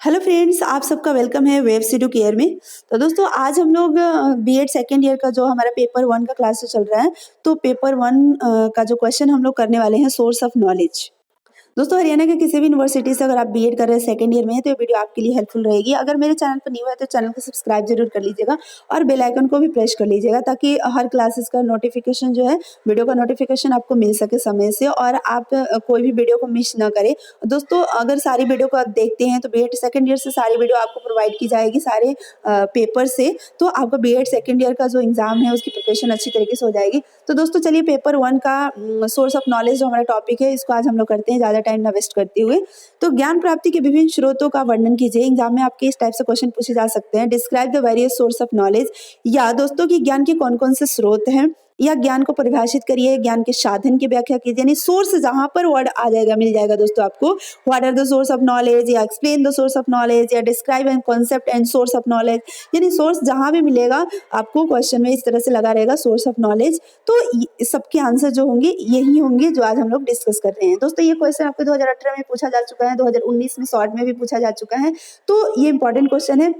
Hello friends, आप सबका welcome है वेब सीडू केयर में। तो दोस्तों आज हम लोग बीएड सेकेंड ईयर का जो हमारा पेपर वन का क्लास चल रहा है, तो पेपर वन का जो क्वेश्चन हम लोग करने वाले हैं सोर्स ऑफ नॉलेज। दोस्तों हरियाणा के किसी भी यूनिवर्सिटी से अगर आप बीएड कर रहे हैं सेकंड ईयर में है तो ये वीडियो आपके लिए हेल्पफुल रहेगी। अगर मेरे चैनल पर न्यू है तो चैनल को सब्सक्राइब जरूर कर लीजिएगा और बेल आइकन को भी प्रेस कर लीजिएगा ताकि हर क्लासेस का नोटिफिकेशन जो है, वीडियो का नोटिफिकेशन आपको मिल सके समय से और आप कोई भी वीडियो को मिस ना करें। दोस्तों अगर सारी वीडियो को आप देखते हैं तो बीएड सेकंड ईयर से सारी वीडियो आपको प्रोवाइड की जाएगी सारे पेपर से, तो आपका बीएड सेकंड ईयर का जो एग्जाम है उसकी प्रिपरेशन अच्छी तरीके से हो जाएगी। तो दोस्तों चलिए पेपर वन का सोर्स ऑफ नॉलेज जो हमारा टॉपिक है इसको आज हम लोग करते हैं ज़्यादा टाइम ना वेस्ट करते हुए। तो ज्ञान प्राप्ति के विभिन्न स्रोतों का वर्णन कीजिए। एग्जाम में आपके इस टाइप से क्वेश्चन पूछे जा सकते हैं। Describe the various source of knowledge, या दोस्तों की ज्ञान के कौन कौन से स्रोत हैं, या ज्ञान को परिभाषित करिए, ज्ञान के साधन की व्याख्या कीजिए। यानी सोर्स जहां पर वर्ड आ जाएगा मिल जाएगा दोस्तों आपको, what are the source of knowledge, या explain the source of knowledge, या describe and concept and source of knowledge. यानी सोर्स जहां भी मिलेगा आपको क्वेश्चन में इस तरह से लगा रहेगा सोर्स ऑफ नॉलेज। तो सबके आंसर जो होंगे यही होंगे जो आज हम लोग डिस्कस कर रहे हैं। दोस्तों ये क्वेश्चन आपको 2018 में पूछा जा चुका है, 2019 में शॉर्ट में भी पूछा जा चुका है, तो ये इंपॉर्टेंट क्वेश्चन है।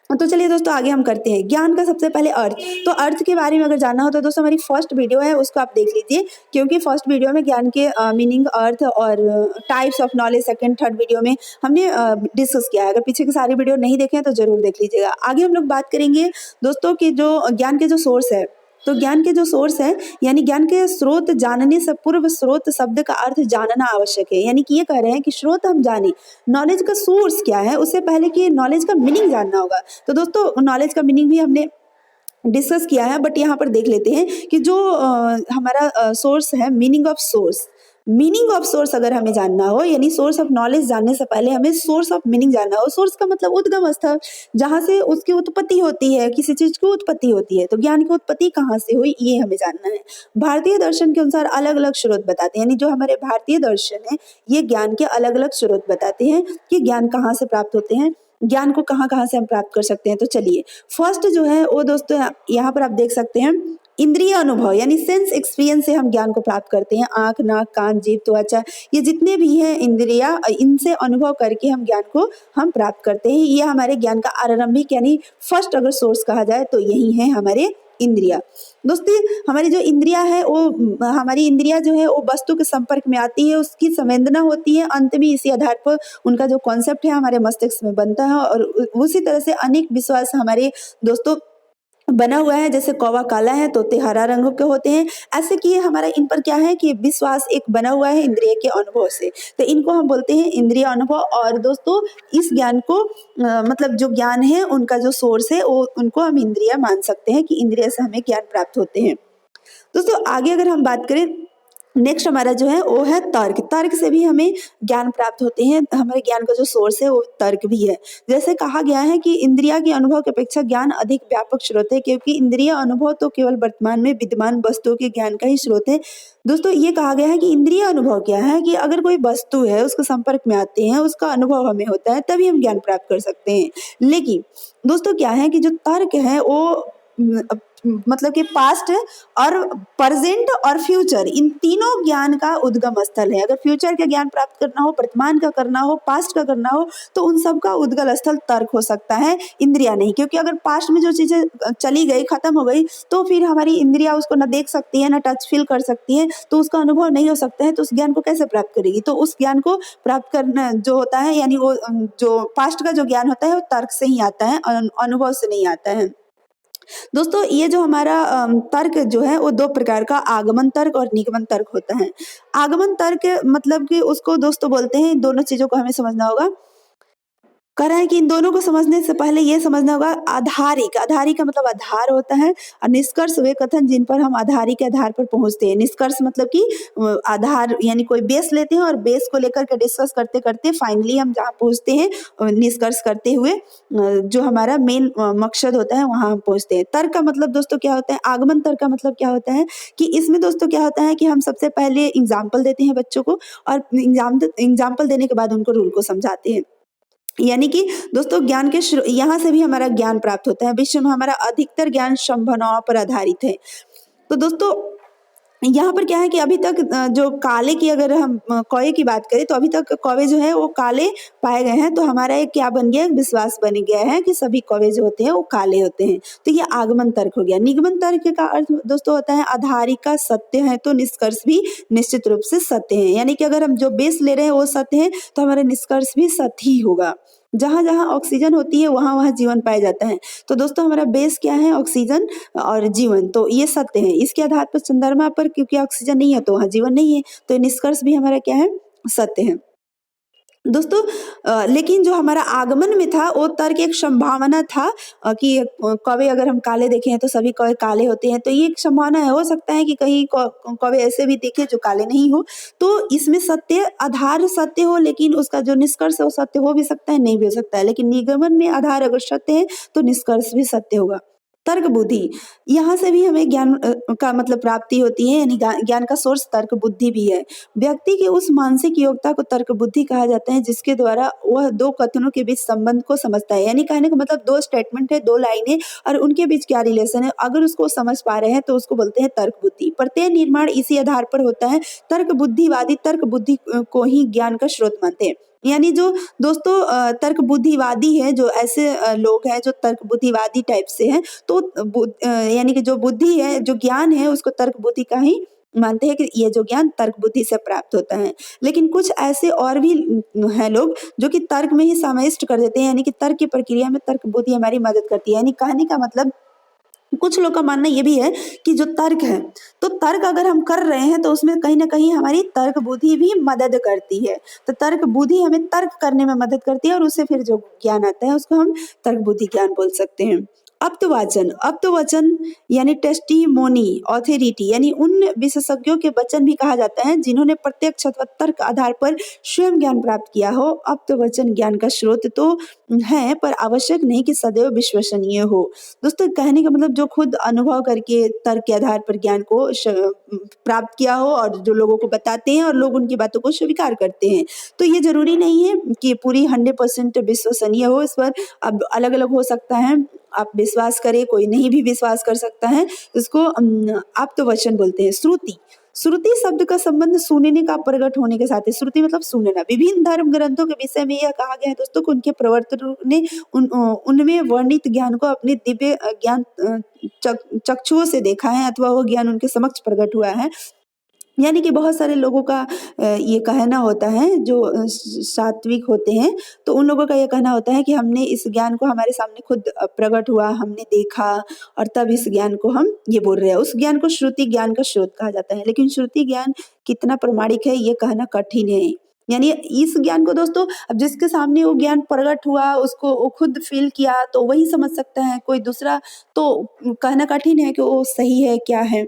तो चलिए दोस्तों आगे हम करते हैं ज्ञान का सबसे पहले अर्थ। तो अर्थ के बारे में अगर जानना हो तो दोस्तों हमारी फर्स्ट वीडियो है उसको आप देख लीजिए, क्योंकि फर्स्ट वीडियो में ज्ञान के मीनिंग, अर्थ और types of knowledge second third video में हमने डिस्कस किया है। अगर पीछे की सारी वीडियो नहीं देखे हैं तो जरूर देख लीजिएगा। आगे हम लोग बात करेंगे दोस्तों कि जो ज्ञान के जो सोर्स है, तो ज्ञान के जो सोर्स है यानी ज्ञान के स्रोत जानने से पूर्व स्रोत शब्द का अर्थ जानना आवश्यक है। यानी कि ये कह रहे हैं कि स्रोत हम जाने, नॉलेज का सोर्स क्या है उससे पहले कि नॉलेज का मीनिंग जानना होगा। तो दोस्तों नॉलेज का मीनिंग भी हमने डिस्कस किया है, बट यहाँ पर देख लेते हैं कि जो हमारा सोर्स है, meaning of source. Meaning of source अगर हमें जानना हो, यानी सोर्स ऑफ नॉलेज जानने से पहले हमें सोर्स ऑफ मीनिंग जानना हो। सोर्स का मतलब उद्गम स्थल, जहाँ से उसकी उत्पत्ति होती है, किसी चीज की उत्पत्ति होती है। तो ज्ञान की उत्पत्ति कहाँ से हुई ये हमें जानना है। भारतीय दर्शन के अनुसार अलग अलग स्रोत बताते हैं, यानी जो हमारे भारतीय दर्शन है ये ज्ञान के अलग अलग स्रोत बताते हैं कि ज्ञान कहाँ से प्राप्त होते हैं, ज्ञान को कहाँ कहाँ से हम प्राप्त कर सकते हैं। तो चलिए फर्स्ट जो है वो दोस्तों यहाँ पर आप देख सकते हैं, इंद्रिय अनुभव यानी सेंस एक्सपीरियंस से हम ज्ञान को प्राप्त करते हैं। आंख, नाक, कान, जीभ, त्वचा, ये जितने भी हैं इंद्रिया, इनसे अनुभव करके हम ज्ञान को हम प्राप्त करते हैं। ये हमारे ज्ञान का आरंभिक यानी फर्स्ट अगर सोर्स कहा जाए तो यही है हमारे इंद्रिया। दोस्तों हमारी जो इंद्रिया है वो, हमारी इंद्रिया जो है वो वस्तु के संपर्क में आती है, उसकी संवेदना होती है, अंत में इसी आधार पर उनका जो कॉन्सेप्ट है हमारे मस्तिष्क में बनता है। और उसी तरह से अनेक विश्वास हमारे दोस्तों बना हुआ है, जैसे कौवा काला है, तोते हरा रंग के होते हैं। ऐसे कि हमारा इन पर क्या है कि विश्वास एक बना हुआ है इंद्रिय के अनुभव से, तो इनको हम बोलते हैं इंद्रिय अनुभव। और दोस्तों इस ज्ञान को मतलब जो ज्ञान है उनका जो सोर्स है वो उनको हम इंद्रिय मान सकते हैं कि इंद्रिय से हमें ज्ञान प्राप्त होते हैं। दोस्तों आगे अगर हम बात करें, नेक्स्ट हमारा जो है वो है तर्क। तर्क से भी हमें ज्ञान प्राप्त होते हैं। हमारे ज्ञान का जो सोर्स है वो तर्क भी है। जैसे कहा गया है कि इंद्रिया के अनुभव की अपेक्षा ज्ञान अधिक व्यापक स्रोत है, क्योंकि इंद्रिय अनुभव तो केवल वर्तमान में विद्यमान वस्तुओं के ज्ञान का ही स्रोत है। दोस्तों ये कहा गया है कि इंद्रिय अनुभव क्या है कि अगर कोई वस्तु है उसके संपर्क में आते हैं, उसका अनुभव हमें होता है, तभी हम ज्ञान प्राप्त कर सकते हैं। लेकिन दोस्तों क्या है कि जो तर्क है वो मतलब कि पास्ट और प्रेजेंट और फ्यूचर, इन तीनों ज्ञान का उद्गम स्थल है। अगर फ्यूचर का ज्ञान प्राप्त करना हो, वर्तमान का करना हो, पास्ट का करना हो, तो उन सब का उद्गम स्थल तर्क हो सकता है, इंद्रिया नहीं। क्योंकि अगर पास्ट में जो चीजें चली गई, खत्म हो गई, तो फिर हमारी इंद्रिया उसको न देख सकती है, न टच फील कर सकती है, तो उसका अनुभव नहीं हो सकता है। तो उस ज्ञान को कैसे प्राप्त करेगी? तो उस ज्ञान को प्राप्त करना जो होता है, यानी वो जो पास्ट का जो ज्ञान होता है वो तर्क से ही आता है, अनुभव से नहीं आता है। दोस्तों ये जो हमारा तर्क जो है वो दो प्रकार का, आगमन तर्क और निगमन तर्क होता है। आगमन तर्क मतलब कि उसको दोस्तों बोलते हैं, इन दोनों चीजों को हमें समझना होगा। कह रहा है कि इन दोनों को समझने से पहले ये समझना होगा आधारिक। आधारिक का मतलब आधार होता है, और निष्कर्ष वे कथन जिन पर हम आधारिक के आधार पर पहुंचते हैं। निष्कर्ष मतलब कि आधार यानी कोई बेस लेते हैं और बेस को लेकर के डिस्कस करते करते फाइनली हम जहाँ पहुंचते हैं, निष्कर्ष करते हुए जो हमारा मेन मकसद होता है वहां हम पहुंचते हैं। तर्क का मतलब दोस्तों क्या होता है, आगमन तर्क का मतलब क्या होता है कि इसमें दोस्तों क्या होता है कि हम सबसे पहले एग्जाम्पल देते हैं बच्चों को, और एग्जाम्पल देने के बाद उनको रूल को समझाते हैं। यानी कि दोस्तों ज्ञान के यहाँ से भी हमारा ज्ञान प्राप्त होता है। विश्व में हमारा अधिकतर ज्ञान संभावनाओं पर आधारित है। तो दोस्तों यहाँ पर क्या है कि अभी तक जो काले की अगर हम कौवे की बात करें तो अभी तक कौवे जो है वो काले पाए गए हैं। तो हमारा एक क्या बन गया, एक विश्वास बन गया है कि सभी कौवे जो होते हैं वो काले होते हैं। तो ये आगमन तर्क हो गया। निगमन तर्क का अर्थ दोस्तों होता है आधारिका सत्य है तो निष्कर्ष भी निश्चित रूप से सत्य है। यानी कि अगर हम जो बेस ले रहे हैं वो सत्य है तो हमारा निष्कर्ष भी सत्य ही होगा। जहाँ जहाँ ऑक्सीजन होती है वहाँ वहाँ जीवन पाया जाता है। तो दोस्तों हमारा बेस क्या है, ऑक्सीजन और जीवन, तो ये सत्य है। इसके आधार पर चंद्रमा पर क्योंकि ऑक्सीजन नहीं है तो वहाँ जीवन नहीं है, तो ये निष्कर्ष भी हमारा क्या है, सत्य है। दोस्तों लेकिन जो हमारा आगमन में था वो तर्क एक संभावना था कि कौवे अगर हम काले देखे हैं तो सभी कौवे काले होते हैं, तो ये एक संभावना है, हो सकता है कि कहीं कौवे ऐसे भी दिखे जो काले नहीं हो। तो इसमें सत्य आधार सत्य हो लेकिन उसका जो निष्कर्ष है वो सत्य हो भी सकता है, नहीं भी हो सकता है, लेकिन निगमन में आधार अगर सत्य है तो निष्कर्ष भी सत्य होगा। तर्क बुद्धि, यहाँ से भी हमें ज्ञान का मतलब प्राप्ति होती है, यानी ज्ञान का सोर्स तर्क बुद्धि भी है। व्यक्ति की उस मानसिक योग्यता को तर्क बुद्धि कहा जाता है जिसके द्वारा वह दो कथनों के बीच संबंध को समझता है। यानी कहने का मतलब दो स्टेटमेंट है, दो लाइनें और उनके बीच क्या रिलेशन है, अगर उसको समझ पा रहे हैं तो उसको बोलते हैं तर्क बुद्धि। प्रत्यय निर्माण इसी आधार पर होता है। तर्क बुद्धिवादी तर्क बुद्धि को ही ज्ञान का स्रोत मानते हैं। यानी जो दोस्तों तर्क बुद्धिवादी है, जो ऐसे लोग हैं जो तर्क बुद्धिवादी टाइप से हैं, तो यानी कि जो बुद्धि है, जो ज्ञान है, उसको तर्क बुद्धि का ही मानते हैं कि ये जो ज्ञान तर्क बुद्धि से प्राप्त होता है। लेकिन कुछ ऐसे और भी हैं लोग जो कि तर्क में ही समाविष्ट कर देते हैं, यानी कि तर्क की प्रक्रिया में तर्क बुद्धि हमारी मदद करती है। यानी कहने का मतलब कुछ लोग का मानना ये भी है कि जो तर्क है, तो तर्क अगर हम कर रहे हैं तो उसमें कहीं न कहीं हमारी तर्क बुद्धि भी मदद करती है। तो तर्क बुद्धि हमें तर्क करने में मदद करती है और उससे फिर जो ज्ञान आता है उसको हम तर्क बुद्धि ज्ञान बोल सकते हैं। अप्तवचन यानी टेस्टिमोनी, ऑथोरिटी यानी उन विशेषज्ञों के वचन भी कहा जाता है जिन्होंने प्रत्यक्ष अथवा तर्क आधार पर स्वयं ज्ञान प्राप्त किया हो। अप्तवचन ज्ञान का स्रोत तो है पर आवश्यक नहीं कि सदैव विश्वसनीय हो। दोस्तों कहने का मतलब जो खुद अनुभव करके तर्क के आधार पर ज्ञान को प्राप्त किया हो और जो लोगों को बताते हैं और लोग उनकी बातों को स्वीकार करते हैं। तो ये जरूरी नहीं है कि पूरी 100% विश्वसनीय हो, इस पर अब अलग अलग हो सकता है। आप विश्वास करें, कोई नहीं भी विश्वास कर सकता है। इसको आप्तवचन बोलते हैं। श्रुति, श्रुति शब्द का संबंध सुनने का प्रकट होने के साथ है। श्रुति मतलब सुनना। विभिन्न धर्म ग्रंथों के विषय में यह कहा गया है दोस्तों कि उनके प्रवर्तकों ने उनमें वर्णित ज्ञान को अपने दिव्य ज्ञान चक्षुओं से देखा है अथवा वो ज्ञान उनके समक्ष प्रकट हुआ है। यानी कि बहुत सारे लोगों का ये कहना होता है जो सात्विक होते हैं, तो उन लोगों का ये कहना होता है कि हमने इस ज्ञान को हमारे सामने खुद प्रकट हुआ, हमने देखा और तब इस ज्ञान को हम ये बोल रहे हैं। उस ज्ञान को श्रुति ज्ञान का स्रोत कहा जाता है। लेकिन श्रुति ज्ञान कितना प्रामाणिक है ये कहना कठिन है। यानी इस ज्ञान को दोस्तों अब जिसके सामने वो ज्ञान प्रकट हुआ, उसको वो खुद फील किया तो वही समझ सकता है, कोई दूसरा तो कहना कठिन है कि वो सही है क्या है।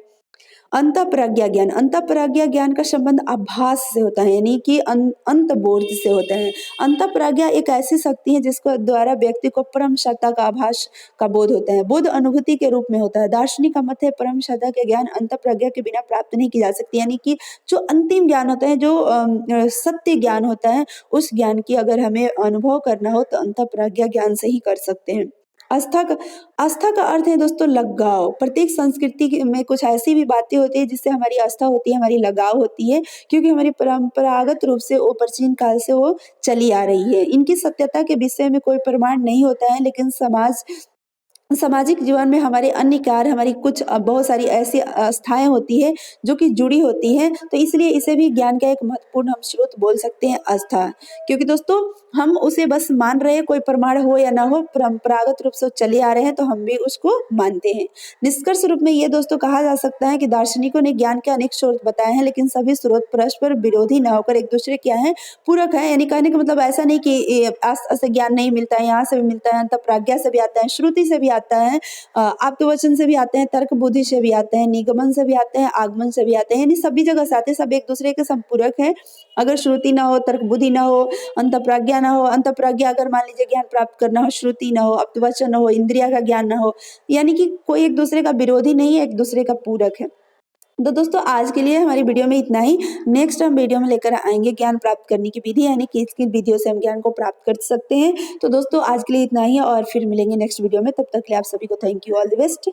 अंतःप्रज्ञा ज्ञान, अंतःप्रज्ञा ज्ञान का संबंध आभास से होता है, यानी कि अंतर्बोध से होता है। अंतःप्रज्ञा एक ऐसी शक्ति है जिसको द्वारा व्यक्ति को परम सत्ता का आभास का बोध होता है। बोध अनुभूति के रूप में होता है। दार्शनिक का मत है परम सत्ता के ज्ञान अंतःप्रज्ञा के बिना प्राप्त नहीं की जा सकती। यानी कि जो अंतिम ज्ञान होता है, जो सत्य ज्ञान होता है, उस ज्ञान की अगर हमें अनुभव करना हो तो अंतःप्रज्ञा ज्ञान से ही कर सकते हैं। आस्था का अर्थ है दोस्तों लगाव। प्रत्येक संस्कृति में कुछ ऐसी भी बातें होती है जिससे हमारी आस्था होती है, हमारी लगाव होती है, क्योंकि हमारी परंपरागत रूप से वो प्राचीन काल से वो चली आ रही है। इनकी सत्यता के विषय में कोई प्रमाण नहीं होता है, लेकिन सामाजिक जीवन में हमारे अन्य कार्य, हमारी कुछ बहुत सारी ऐसी आस्थाएं होती है जो कि जुड़ी होती हैं, तो इसलिए इसे भी ज्ञान का एक महत्वपूर्ण हम स्रोत बोल सकते हैं, आस्था। क्योंकि दोस्तों हम उसे बस मान रहे हैं, कोई प्रमाण हो या ना हो, परंपरागत रूप से चले आ रहे हैं तो हम भी उसको मानते हैं। निष्कर्ष रूप में ये दोस्तों कहा जा सकता है कि दार्शनिकों ने ज्ञान के अनेक स्रोत बताए हैं, लेकिन सभी स्रोत परस्पर विरोधी न होकर एक दूसरे क्या है, पूरक है। यानी कहने का मतलब ऐसा नहीं कि आस्था से ज्ञान नहीं मिलता है, यहाँ से भी मिलता है, अंतःप्रज्ञा से भी आता है, श्रुति से भी आता है, आप्तवचन से भी आते हैं, तर्क बुद्धि से भी आते हैं, निगमन से भी आते हैं, आगमन से भी आते हैं, यानी सभी जगह से आते हैं, सब एक दूसरे के संपूरक है। अगर श्रुति ना हो, तर्क बुद्धि ना हो, अंतःप्रज्ञा ना हो, अंतःप्रज्ञा अगर मान लीजिए ज्ञान प्राप्त करना हो, श्रुति ना हो, आप्तवचन ना हो, इंद्रिया का ज्ञान ना हो, यानी कि कोई एक दूसरे का विरोधी नहीं है, एक दूसरे का पूरक है। तो दोस्तों आज के लिए हमारी वीडियो में इतना ही। नेक्स्ट हम वीडियो में लेकर आएंगे ज्ञान प्राप्त करने की विधि, यानी किस किस विधियों से हम ज्ञान को प्राप्त कर सकते हैं। तो दोस्तों आज के लिए इतना ही और फिर मिलेंगे नेक्स्ट वीडियो में। तब तक के लिए आप सभी को thank you, all the best.